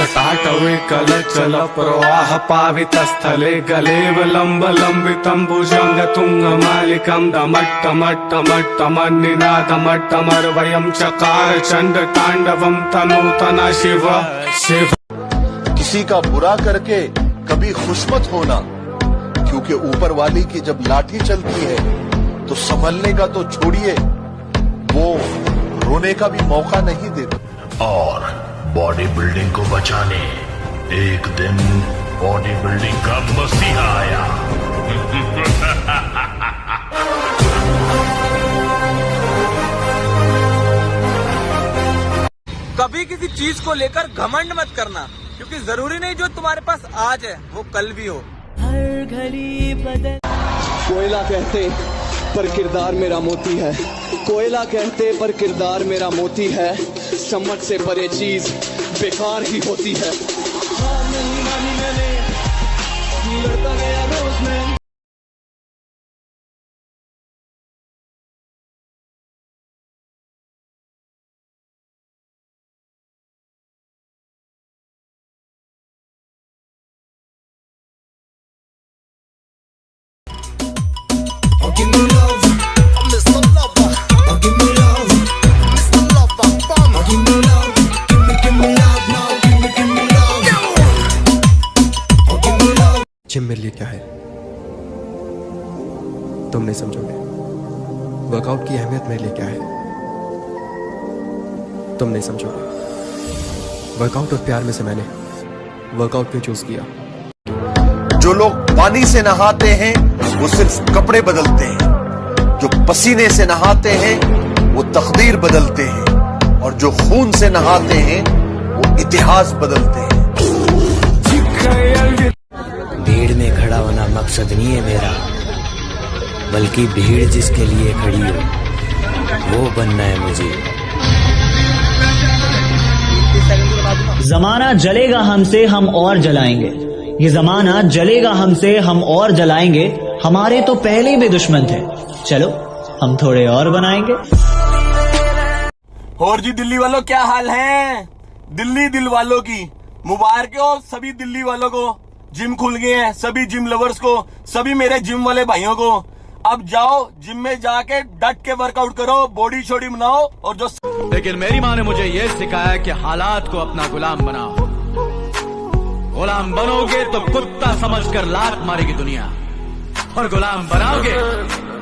तटाटवे कलचल प्रवाह पावितस्थले गलेवलम्बलम्बितं भुजंग तुंगमालिकं दमट्टमट्टमट्टमन्निनादमट्टमर्वयं चकार चंड तांडवं तनूतना शिव शिव। किसी का बुरा करके कभी खुश मत होना, क्योंकि ऊपर वाली की जब लाठी चलती है तो संभलने का तो छोड़िए, वो रोने का भी मौका नहीं देता। और बॉडी बिल्डिंग को बचाने एक दिन बॉडी बिल्डिंग का मसीहा आया। कभी किसी चीज को लेकर घमंड मत करना, क्योंकि जरूरी नहीं जो तुम्हारे पास आज है वो कल भी हो। हर घड़ी बदल। कोयला कहते पर किरदार मेरा मोती है, कोयला कहते पर किरदार मेरा मोती है, समझ से परे चीज बेकार ही होती है। हार नहीं मानी मैंने, लड़ता गया रोज मैं। Give me love, Mr. Lover. Give me love, Mr. Lover. Give me love, give me love now. Give me love. Give me love. Gym मेरे लिए क्या है तुम नहीं समझोगे। वर्कआउट की अहमियत मेरे लिए क्या है तुम नहीं समझोगे। वर्कआउट और प्यार में से मैंने वर्कआउट क्यों चूज किया। जो लोग पानी से नहाते हैं वो सिर्फ कपड़े बदलते हैं, जो पसीने से नहाते हैं वो तकदीर बदलते हैं, और जो खून से नहाते हैं वो इतिहास बदलते हैं। भीड़ में खड़ा होना मकसद नहीं है मेरा, बल्कि भीड़ जिसके लिए खड़ी हो वो बनना है मुझे। जमाना जलेगा हमसे हम और जलाएंगे, ये जमाना जलेगा हमसे हम और जलाएंगे, हमारे तो पहले भी दुश्मन थे, चलो हम थोड़े और बनाएंगे। और जी दिल्ली वालों क्या हाल है। दिल्ली दिल वालों की मुबारक हो सभी दिल्ली वालों को। जिम खुल गए हैं, सभी जिम लवर्स को, सभी मेरे जिम वाले भाइयों को। अब जाओ जिम में जाके डट के वर्कआउट करो, बॉडी छोड़ी बनाओ। और जो लेकिन मेरी माँ ने मुझे ये सिखाया कि हालात को अपना गुलाम बनाओ। गुलाम बनोगे तो कुत्ता समझकर लात मारेगी दुनिया, और गुलाम बनाओगे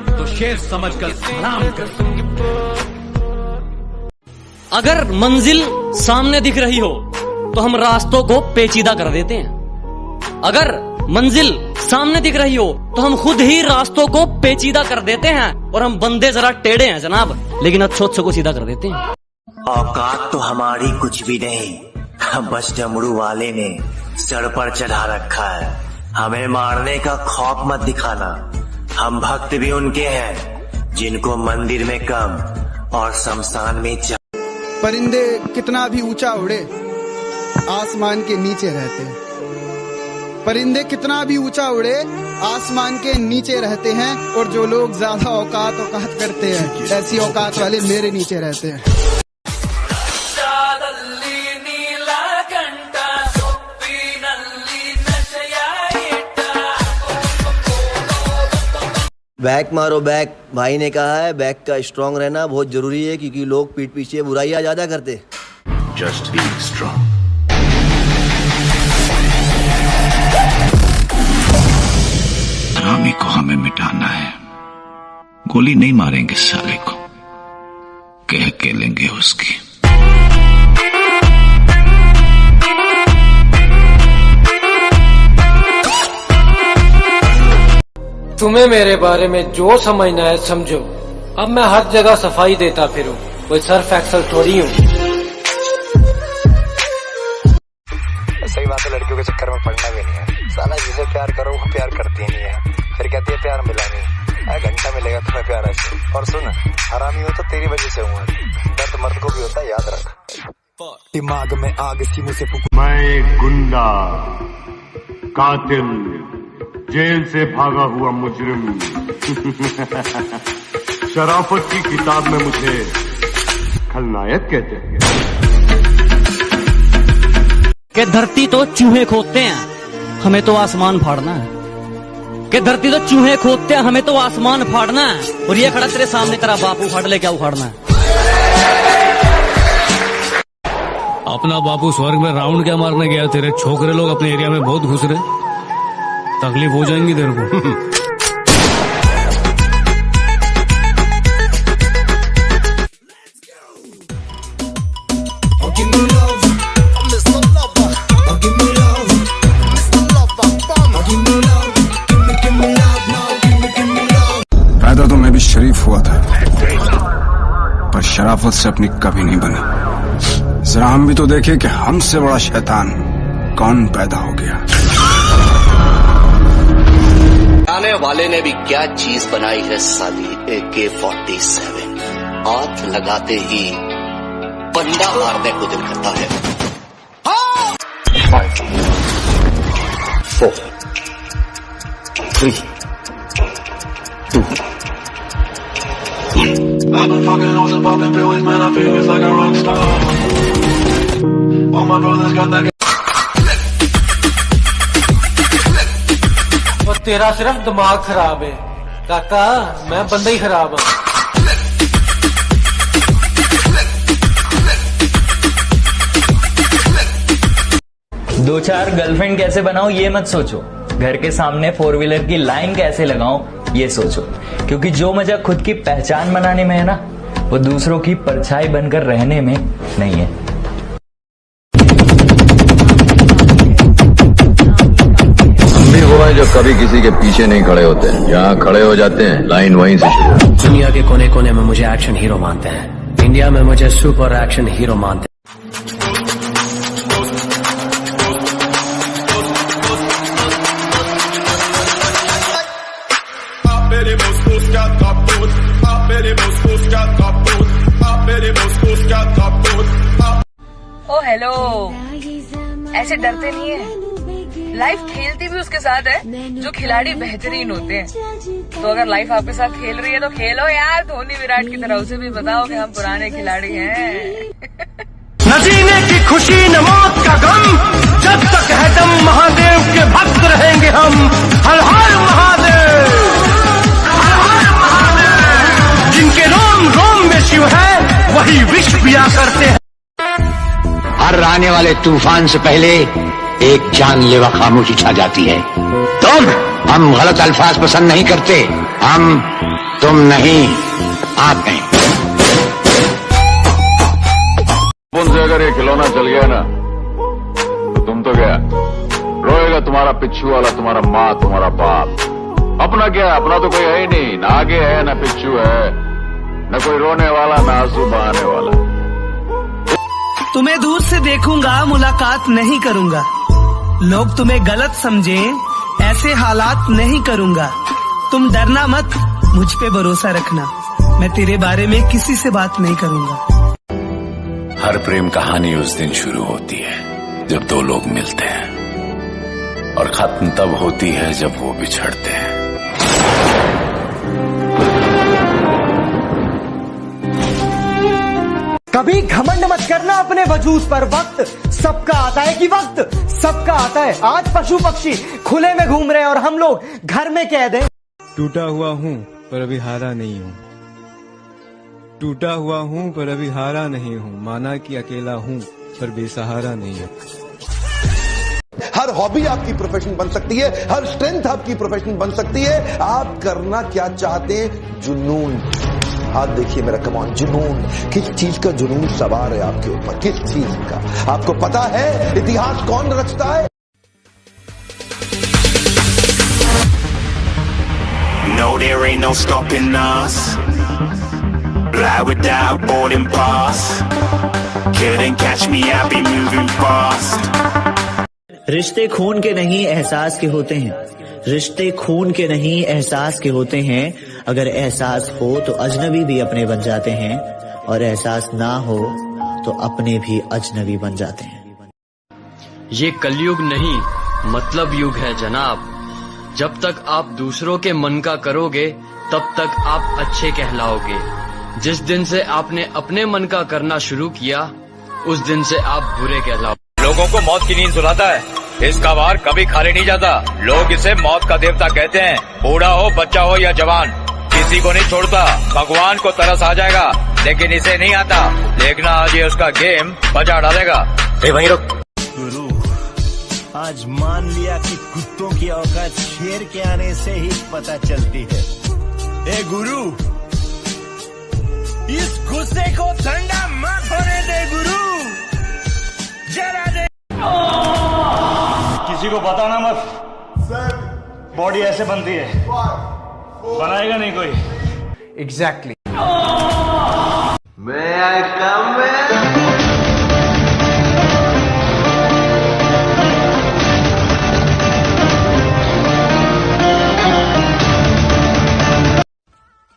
तो शेर समझकर सलाम करेगी। अगर मंजिल सामने दिख रही हो तो हम रास्तों को पेचीदा कर देते हैं। अगर मंजिल सामने दिख रही हो तो हम खुद ही रास्तों को पेचीदा कर देते हैं, और हम बंदे जरा टेढ़े हैं जनाब, लेकिन अच्छों को सीधा कर देते हैं। औकात तो हमारी कुछ भी नहीं, बस डमरू वाले ने सर पर चढ़ा रखा है। हमें मारने का खौफ मत दिखाना, हम भक्त भी उनके हैं जिनको मंदिर में कम और शमशान में परिंदे कितना भी ऊंचा उड़े आसमान के नीचे रहते हैं, परिंदे कितना भी ऊंचा उड़े आसमान के नीचे रहते हैं, और जो लोग ज्यादा औकात करते हैं ऐसी औकात वाले मेरे नीचे रहते हैं। बैक मारो बैक, भाई ने कहा है बैक का स्ट्रांग रहना बहुत जरूरी है, क्योंकि लोग पीठ पीछे बुराइयां ज्यादा करते। Just be strong. हरामी को हमें मिटाना है, गोली नहीं मारेंगे साले को, कह के लेंगे उसकी। तुम्हें मेरे बारे में जो समझना है समझो। अब मैं हर जगह सफाई देता फिरूं, कोई सर्फ एक्सल थोड़ी हूँ। सही बात है, लड़कियों के चक्कर में पड़ना भी नहीं है। साला जिसे प्यार करो वो प्यार करती नहीं है, फिर कहती है प्यार मिला नहीं। घंटा मिलेगा तुम्हें प्यार ऐसे। और सुन, हरामी हो तो तेरी वजह से हुआ, दर्द मर्द को भी होता है, याद रख। दिमाग में आग सी मुझसे मैं एक गुंडा, कातिल, जेल से भागा हुआ मुजरिम। शराफत की किताब में मुझे खलनायक कहते हैं। कि धरती तो चूहे खोदते हैं, हमें तो आसमान फाड़ना है। कि धरती तो चूहे खोदते हैं, हमें तो आसमान फाड़ना है। और ये खड़ा तेरे सामने तेरा बाप उखाड़ ले, क्या उखाड़ना है? अपना बापू स्वर्ग में राउंड क्या मारने गया? तेरे छोकरे लोग अपने एरिया में बहुत घुस रहे, तकलीफ हो जाएंगी तेरे को। पैदा तो मैं भी शरीफ हुआ था, पर शराफत से अपनी कभी नहीं बनी। जरा हम भी तो देखे कि हमसे बड़ा शैतान कौन पैदा हो गया। आने वाले ने भी क्या चीज बनाई है साली, AK-47। हाथ लगाते ही बंदा मारने को दिल करता है। 5 4 3 2 I've been fucking hoes and popping pills, man, I feel it's like a rock star. All my brothers got that. और तेरा सिर्फ दिमाग खराब है काका, मैं बंदा ही खराब हूँ। दो चार गर्लफ्रेंड कैसे बनाऊं ये मत सोचो, घर के सामने 4 व्हीलर की लाइन कैसे लगाऊं ये सोचो। क्योंकि जो मजा खुद की पहचान बनाने में है ना, वो दूसरों की परछाई बनकर रहने में नहीं है। हम भी वो हैं जो कभी किसी के पीछे नहीं खड़े होते हैं, जहाँ खड़े हो जाते हैं लाइन वहीं से शुरू। दुनिया के कोने कोने में मुझे एक्शन हीरो मानते हैं, इंडिया में मुझे सुपर एक्शन हीरो मानते हैं। ओ हेलो, ऐसे डरते नहीं है। लाइफ खेलती भी उसके साथ है जो खिलाड़ी बेहतरीन होते हैं। तो अगर लाइफ आपके साथ खेल रही है तो खेलो यार, धोनी विराट की तरह। उसे भी बताओ कि हम पुराने खिलाड़ी हैं। न जीने की खुशी न मौत का गम, जब तक है दम महादेव के भक्त रहेंगे हम। हर हर महादेव, हर हर महादेव। जिनके रोम रोम में शिव है वही विष पिया करते हैं। हर आने वाले तूफान से पहले एक जानलेवा खामोशी छा जाती है। हम गलत अल्फाज पसंद नहीं करते, हम तुम नहीं आप हैं। उनसे अगर ये खिलौना चल गया ना तो तुम तो गया। रोएगा तुम्हारा पिच्छू वाला, तुम्हारा माँ, तुम्हारा बाप। अपना क्या, अपना तो कोई है ही नहीं, ना आगे है ना पिच्छू है, न कोई रोने वाला ना आंसू बहाने वाला। तुम्हें दूर से देखूंगा, मुलाकात नहीं करूंगा। लोग तुम्हें गलत समझें, ऐसे हालात नहीं करूंगा। तुम डरना मत, मुझ पे भरोसा रखना। मैं तेरे बारे में किसी से बात नहीं करूंगा। हर प्रेम कहानी उस दिन शुरू होती है जब दो लोग मिलते हैं, और खत्म तब होती है जब वो बिछड़ते हैं। कभी घमंड मत करना अपने वजूद पर। वक्त सबका आता है कि वक्त सबका आता है। आज पशु पक्षी खुले में घूम रहे हैं और हम लोग घर में कैद हैं। टूटा हुआ हूँ पर अभी हारा नहीं हूँ, टूटा हुआ हूँ पर अभी हारा नहीं हूँ। माना कि अकेला हूँ पर बेसहारा नहीं हूँ। हर हॉबी आपकी प्रोफेशन बन सकती है, हर स्ट्रेंथ आपकी प्रोफेशन बन सकती है। आप करना क्या चाहते हैं? जुनून। हाथ देखिए मेरा, कमान। जुनून, किस चीज का जुनून सवार है आपके ऊपर? किस चीज का? आपको पता है इतिहास कौन रचता है? No, there ain't no stopping us. Fly without boarding pass. Couldn't catch me, I'll be moving fast. रिश्ते खून के नहीं एहसास के होते हैं, रिश्ते खून के नहीं एहसास के होते हैं। अगर एहसास हो तो अजनबी भी अपने बन जाते हैं, और एहसास ना हो तो अपने भी अजनबी बन जाते हैं। ये कलयुग नहीं मतलब युग है जनाब। जब तक आप दूसरों के मन का करोगे तब तक आप अच्छे कहलाओगे। जिस दिन से आपने अपने मन का करना शुरू किया उस दिन से आप बुरे कहलाओगे। लोगों को मौत की नींद सुलाता है। इसका वार कभी खाली नहीं जाता। लोग इसे मौत का देवता कहते हैं। बूढ़ा हो, बच्चा हो या जवान, किसी को नहीं छोड़ता। भगवान को तरस आ जाएगा, लेकिन इसे नहीं आता। देखना आज ये उसका गेम बजा डालेगा। वहीं रुक। गुरु, आज मान लिया कि कुत्तों की औकात शेर के आने से ही पता चलती है। ए गुरु, इस गुस्से को ठंडा मत होने दे गुरु, जरा दे। किसी को बताना मत। बॉडी ऐसे बनती है, बनाएगा नहीं कोई। एग्जैक्टली।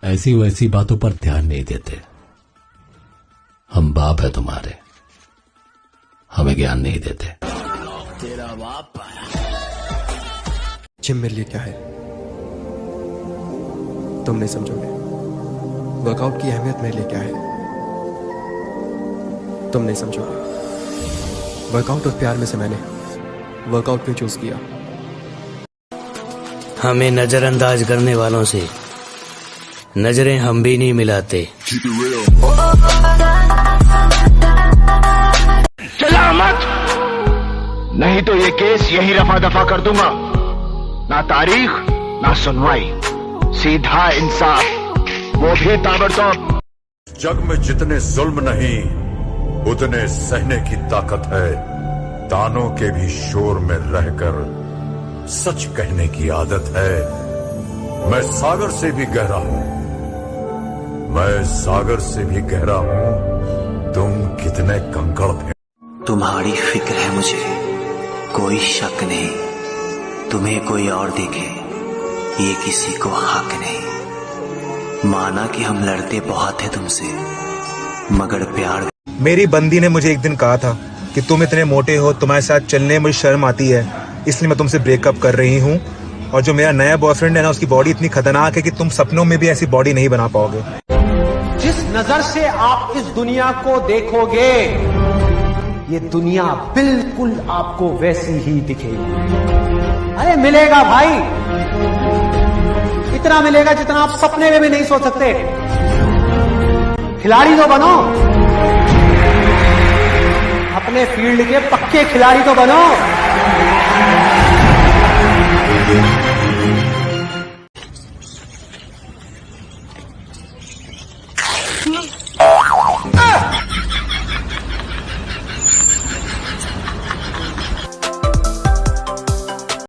ऐसी वैसी बातों पर ध्यान नहीं देते। हम बाप है तुम्हारे, हमें ज्ञान नहीं देते। तेरा बाप आया। जिम मेरे लिए क्या है तुम नहीं समझोगे। वर्कआउट की अहमियत मेरे लिए क्या है तुम नहीं समझोगे। वर्कआउट और प्यार में से मैंने वर्कआउट क्यों चूज किया। हमें नजरअंदाज करने वालों से नजरें हम भी नहीं मिलाते। चला मत, नहीं तो ये केस यही रफा दफा कर दूंगा। ना तारीख ना सुनवाई, सीधा इंसाफ, वो भी ताबड़तोड़। जग में जितने जुल्म नहीं उतने सहने की ताकत है। दानों के भी शोर में रहकर सच कहने की आदत है। मैं सागर से भी गहरा हूं, मैं सागर से भी गहरा हूं। तुम कितने कंकड़ थे। तुम्हारी फिक्र है मुझे, कोई शक नहीं। तुम्हें कोई और देखे ये किसी को हक नहीं। माना कि हम लड़ते बहुत है तुमसे, मगर प्यार। मेरी बंदी ने मुझे एक दिन कहा था कि तुम इतने मोटे हो, तुम्हारे साथ चलने में मुझे शर्म आती है, इसलिए मैं तुमसे ब्रेकअप कर रही हूँ। और जो मेरा नया बॉयफ्रेंड है ना, उसकी बॉडी इतनी खतरनाक है कि तुम सपनों में भी ऐसी बॉडी नहीं बना पाओगे। जिस नजर से आप इस दुनिया को देखोगे, ये दुनिया बिल्कुल आपको वैसी ही दिखेगी। अरे मिलेगा भाई, इतना मिलेगा जितना आप सपने में भी नहीं सोच सकते। खिलाड़ी तो बनो, अपने फील्ड के पक्के खिलाड़ी तो बनो।